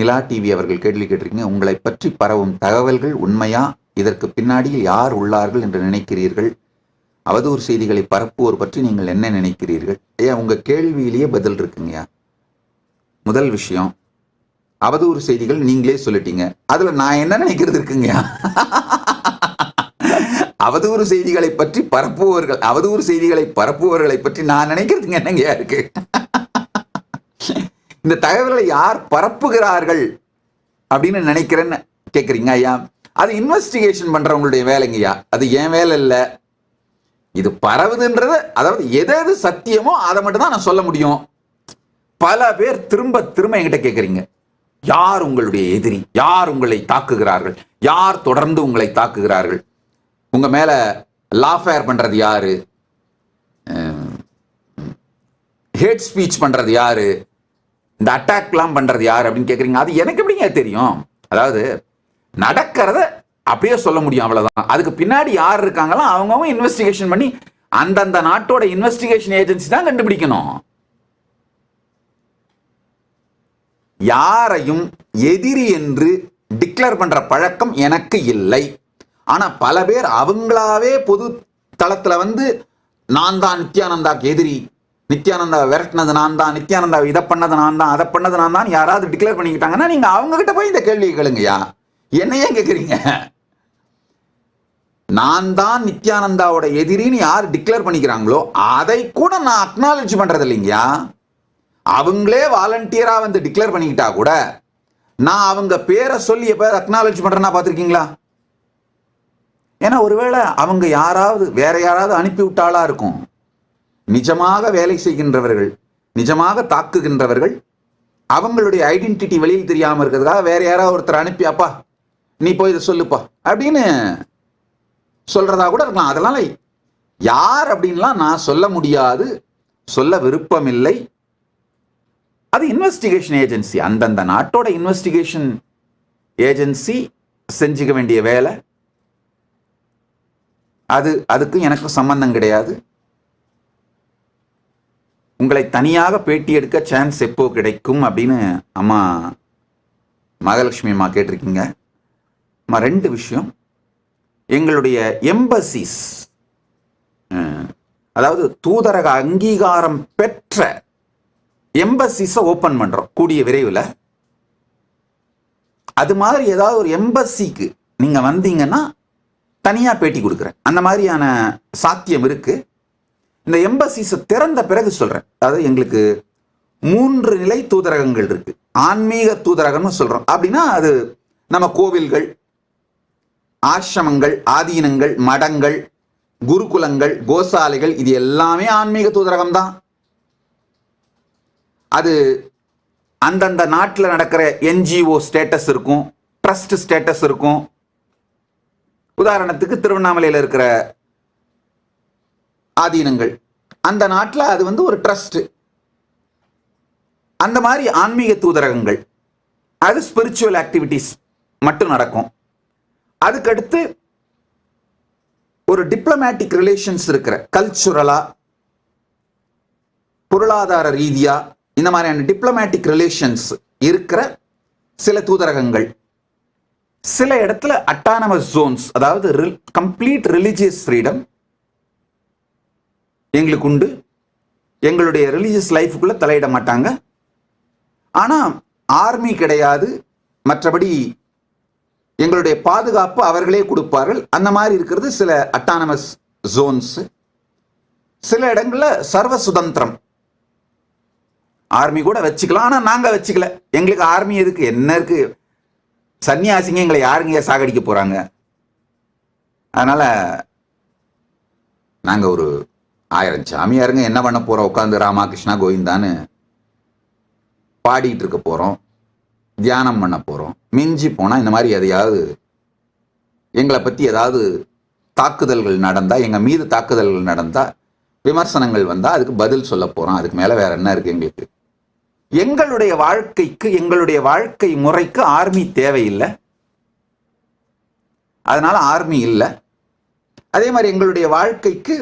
நிலா TV அவர்கள் கேள்வி கேட்டிருக்கீங்க. உங்களை பற்றி பரவும் தகவல்கள் உண்மையா? இதற்கு பின்னாடியில் யார் உள்ளார்கள் என்று நினைக்கிறீர்கள்? அவதூறு செய்திகளை பரப்புவோர் பற்றி நீங்கள் என்ன நினைக்கிறீர்கள்? ஐயா, உங்க கேள்வியிலேயே பதில் இருக்குங்கய்யா. முதல் விஷயம், அவதூறு செய்திகள் நீங்களே சொல்லிட்டீங்க. அதுல நான் என்ன நினைக்கிறது இருக்குங்கய்யா? அவதூறு செய்திகளை பற்றி பரப்புவர்கள், அவதூறு செய்திகளை பரப்புவர்களை பற்றி நான் நினைக்கிறதுங்க என்னங்கய்யா இருக்கு? இந்த தகவல்களை யார் பரப்புகிறார்கள் அப்படின்னு நினைக்கிறேன்னு கேட்குறீங்க ஐயா. அது இன்வெஸ்டிகேஷன் பண்றவங்களுடைய வேலைங்கய்யா, அது என் வேலை இல்லை. இது பரவுதுன்றது, அதாவது எது எது சத்தியமோ அதை மட்டும் தான் நான் சொல்ல முடியும். பல பேர் திரும்ப திரும்ப என்கிட்ட கேட்குறீங்க, யார் உங்களுடைய எதிரி, யார் உங்களை தாக்குகிறார்கள், யார் தொடர்ந்து உங்களை தாக்குகிறார்கள், உங்க மேல லாஃபேர் பண்றது யாரு, ஹேட் ஸ்பீச் பண்றது யாரு, இந்த அட்டாக்லாம் பண்றது யாரு அப்படின்னு கேட்குறீங்க. அது எனக்கு எப்படிங்க தெரியும்? அதாவது நடக்கிறத அப்படியே சொல்ல முடியும், அவ்வளவுதான். அதுக்கு பின்னாடி யார் இருக்காங்களோ அவங்க இன்வெஸ்டிகேஷன் பண்ணி அந்தந்த நாட்டோட இன்வெஸ்டிகேஷன் ஏஜென்சி தான் கண்டுபிடிக்கணும். யாரையும் எதிரி என்று டிக்ளேர் பண்ற பழக்கம் எனக்கு இல்லை. ஆனா பல பேர் அவங்களாவே பொது தளத்துல வந்து நான் தான் நித்யானந்தாக்கு எதிரி, நித்யானந்தா விரட்டினது நான் தான், நித்யானந்தா இதை பண்ணது நான் தான், அதை பண்ணது நான் தான் யாராவது டிக்ளேர் பண்ணிக்கிட்டாங்கன்னா நீங்க அவங்க கிட்ட போய் இந்த கேள்வி கேளுங்கய்யா. என்னையே கேட்குறீங்க? நான் தான் நித்யானந்தாவோட எதிரின்னு யார் டிக்ளேர் பண்ணிக்கிறாங்களோ அதை கூட நான் அக்னாலஜ் பண்றது இல்லைங்கய்யா. அவங்களே வாலண்டியரா வந்து டிக்ளேர் பண்ணிக்கிட்டா கூட நான் அவங்க பேரை சொல்லி எப்ப அக்னாலஜ் பண்றேன்னா பார்த்துருக்கீங்களா? ஏன்னா ஒருவேளை அவங்க யாராவது வேற யாராவது அனுப்பி விட்டாளா இருக்கும். நிஜமாக வேலை செய்கின்றவர்கள், நிஜமாக தாக்குகின்றவர்கள், அவங்களுடைய ஐடென்டிட்டி வெளியில் தெரியாம இருக்கிறதுக்காக வேற யாராவது ஒருத்தர் அனுப்பி, அப்பா நீ போய் இதை சொல்லுப்பா அப்படின்னு சொல்றதா கூட இருக்கலாம். அதெல்லாம் யார் அப்படின்லாம் நான் சொல்ல முடியாது, சொல்ல விருப்பம் இல்லை. அது இன்வெஸ்டிகேஷன் ஏஜென்சி, அந்தந்த நாட்டோட இன்வெஸ்டிகேஷன் ஏஜென்சி செஞ்சுக்க வேண்டிய வேலை. அதுக்கு எனக்கு சம்பந்தம் கிடையாது. உங்களை தனியாக பேட்டி எடுக்க சான்ஸ் எப்போ கிடைக்கும் அப்படின்னு அம்மா மகாலட்சுமி அம்மா கேட்டிருக்கீங்க. அம்மா, ரெண்டு விஷயம். எங்களுடைய எம்பசிஸ், அதாவது தூதரக அங்கீகாரம் பெற்ற எம்பசிஸை ஓப்பன் பண்றோம் கூடிய விரைவில். அது மாதிரி ஏதாவது ஒரு எம்பசிக்கு நீங்க வந்தீங்கன்னா தனியா பேட்டி கொடுக்குறேன். அந்த மாதிரியான சாத்தியம் இருக்கு. இந்த எம்பசிஸை திறந்த பிறகு சொல்றேன். அதாவது எங்களுக்கு 3 நிலை தூதரகங்கள் இருக்கு. ஆன்மீக தூதரகம்னு சொல்றோம். அப்படின்னா அது நம்ம கோவில்கள், ஆசிரமங்கள், ஆதீனங்கள், மடங்கள், குருகுலங்கள், கோசாலைகள், இது எல்லாமே ஆன்மீக தூதரகம் தான். அது அந்தந்த நாட்டில் நடக்கிற என்ஜிஓ ஸ்டேட்டஸ் இருக்கும், ட்ரஸ்ட் ஸ்டேட்டஸ் இருக்கும். உதாரணத்துக்கு திருவண்ணாமலையில் இருக்கிற ஆதீனங்கள், அந்த நாட்டில் அது வந்து ஒரு ட்ரஸ்ட். அந்த மாதிரி ஆன்மீக தூதரகங்கள், அது ஸ்பிரிச்சுவல் ஆக்டிவிட்டிஸ் மட்டும் நடக்கும். அதுக்கடுத்து ஒரு டிப்ளமேட்டிக் ரிலேஷன்ஸ் இருக்கிற, கல்ச்சுரலா, பொருளாதார ரீதியா இந்த மாதிரியான டிப்ளமேட்டிக் ரிலேஷன்ஸ் இருக்கிற சில தூதரகங்கள். சில இடத்துல அட்டானமஸ் ஜோன்ஸ், அதாவது கம்ப்ளீட் ரிலிஜியஸ் ஃப்ரீடம் எங்களுக்கு உண்டு. எங்களுடைய ரிலீஜியஸ் லைஃபுக்குள்ள தலையிட மாட்டாங்க. ஆனால் ஆர்மி கிடையாது. மற்றபடி எங்களுடைய பாதுகாப்பு அவர்களே கொடுப்பார்கள். அந்த மாதிரி இருக்கிறது சில அட்டானமஸ் ஜோன்ஸ். சில இடங்களில் சர்வ சுதந்திரம், ஆர்மி கூட வச்சுக்கலாம். ஆனால் நாங்கள் வச்சுக்கல. எங்களுக்கு ஆர்மி எதுக்கு, என்ன இருக்கு, சன்னியாசிங்க எங்களை யாருங்க சாகடிக்க போறாங்க. அதனால நாங்க ஒரு 1000 சாமியாருங்க என்ன பண்ண போறோம், உட்காந்து ராமகிருஷ்ணா கோவிந்தான்னு பாடிட்டு இருக்க போறோம், தியானம் பண்ண போறோம். மிஞ்சி போனா இந்த மாதிரி எதையாவது எங்களை பத்தி ஏதாவது தாக்குதல்கள் நடந்தா, எங்க மீது தாக்குதல்கள் நடந்தா, விமர்சனங்கள் வந்தா அதுக்கு பதில் சொல்ல போறோம். அதுக்கு மேல வேற என்ன இருக்கு எங்களுக்கு? எங்களுடைய வாழ்க்கைக்கு, எங்களுடைய வாழ்க்கை முறைக்கு ஆர்மி தேவையில்லை. அதனால ஆர்மி இல்லை. அதே மாதிரி எங்களுடைய வாழ்க்கைக்கு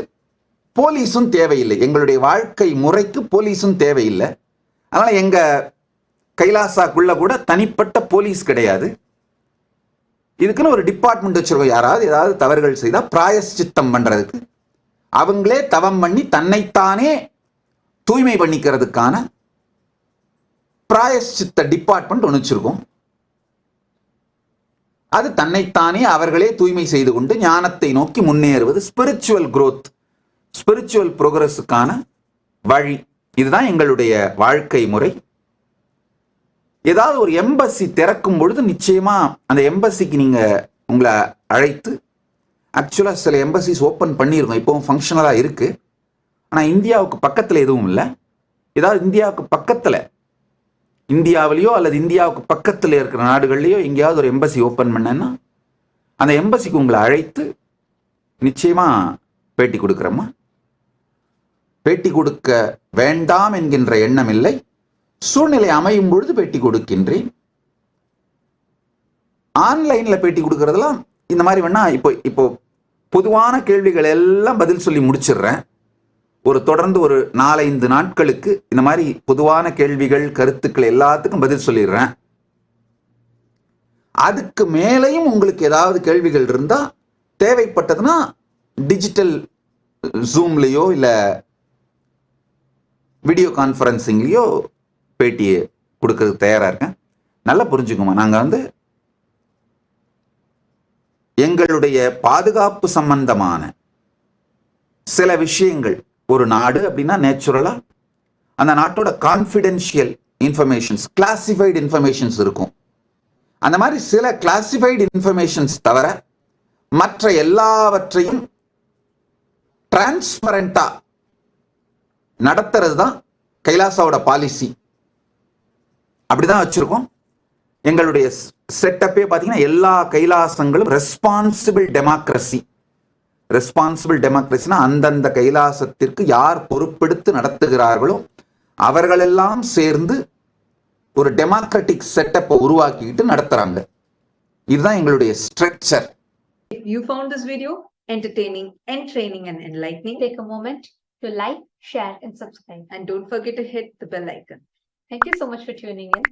போலீஸும் தேவையில்லை. எங்களுடைய வாழ்க்கை முறைக்கு போலீஸும் தேவையில்லை. அதனால எங்க கைலாசாக்குள்ள கூட தனிப்பட்ட போலீஸ் கிடையாது. இதுக்குன்னு ஒரு டிபார்ட்மெண்ட் வச்சிருக்கோம். யாராவது ஏதாவது தவறுகள் செய்தா பிராயஷ்சித்தம் பண்றதுக்கு அவங்களே தவம் பண்ணி தன்னைத்தானே தூய்மை பண்ணிக்கிறதுக்கான பிராயஷ்சித்த டிபார்ட்மெண்ட் ஒன்று வச்சிருக்கோம். அது தன்னைத்தானே அவர்களே தூய்மை செய்து கொண்டு ஞானத்தை நோக்கி முன்னேறுவது ஸ்பிரிச்சுவல் குரோத், ஸ்பிரிச்சுவல் ப்ரோக்ரஸுக்கான வழி. இதுதான் எங்களுடைய வாழ்க்கை முறை. ஏதாவது ஒரு எம்பசி திறக்கும் பொழுது நிச்சயமா அந்த எம்பசிக்கு நீங்க உங்களை அழைத்து, ஆக்சுவலா சில எம்பசிஸ் ஓப்பன் பண்ணியிருக்கோம், இப்போவும் ஃபங்க்ஷனலா இருக்கு. ஆனா இந்தியாவுக்கு பக்கத்துல எதுவும் இல்லை. ஏதாவது இந்தியாவுக்கு பக்கத்துல, இந்தியாவிலேயோ அல்லது இந்தியாவுக்கு பக்கத்தில் இருக்கிற நாடுகள்லையோ எங்கேயாவது ஒரு எம்பசி ஓப்பன் பண்ணேன்னா அந்த எம்பசிக்கு உங்களை அழைத்து நிச்சயமா பேட்டி கொடுக்குறோமா. பேட்டி கொடுக்க வேண்டாம் என்கின்ற எண்ணம் இல்லை. சூழ்நிலை அமையும் பொழுது பேட்டி கொடுக்கின்றேன். ஆன்லைன்ல பேட்டி கொடுக்கறதெல்லாம் இந்த மாதிரி வேணா இப்போ பொதுவான கேள்விகள் எல்லாம் பதில் சொல்லி முடிச்சிடுறேன். தொடர்ந்து ஒரு 4-5 நாட்களுக்கு இந்த மாதிரி பொதுவான கேள்விகள், கருத்துக்கள் எல்லாத்துக்கும் பதில் சொல்லிடுறேன். அதுக்கு மேலையும் உங்களுக்கு ஏதாவது கேள்விகள் இருந்தா தேவைப்பட்டதுன்னா டிஜிட்டல் ஜூம்லயோ இல்ல வீடியோ கான்ஃபரன்சிங்லயோ பேட்டியை கொடுக்கறதுக்கு தயாரா இருக்கேன். நல்லா புரிஞ்சுக்குமா, நாங்க எங்களுடைய பாதுகாப்பு சம்பந்தமான சில விஷயங்கள், ஒரு நாடு அப்படின்னா நேச்சுரலா அந்த நாட்டோட கான்ஃபிடென்ஷியல் இன்ஃபர்மேஷன்ஸ், கிளாசிஃபைடு இன்ஃபர்மேஷன்ஸ் இருக்கும். அந்த மாதிரி சில கிளாசிஃபைடு இன்ஃபர்மேஷன்ஸ் தவிர மற்ற எல்லாவற்றையும் டிரான்ஸ்பரண்டா நடத்துறது தான் கைலாசாவோட பாலிசி. அப்படிதான் வச்சிருக்கோம். எங்களுடைய செட்டப்பே பார்த்தீங்கன்னா எல்லா கைலாசங்களும் ரெஸ்பான்சிபிள் டெமோக்ரஸி. ரெஸ்பான்சிபிள் டெமோக்ரஸினா அந்தந்த கைலாசத்திற்கு யார் பொறுப்பெடுத்து நடத்துகிறார்களோ அவர்களெல்லாம் சேர்ந்து ஒரு டெமோக்ராட்டிக் செட்டப்பை உருவாக்கிட்டு நடத்துறாங்க. இதுதான் எங்களுடைய structure. If you found this video entertaining, entraining and enlightening, take a moment to like, share and subscribe. and don't forget to hit the bell icon. Thank you so much for tuning in.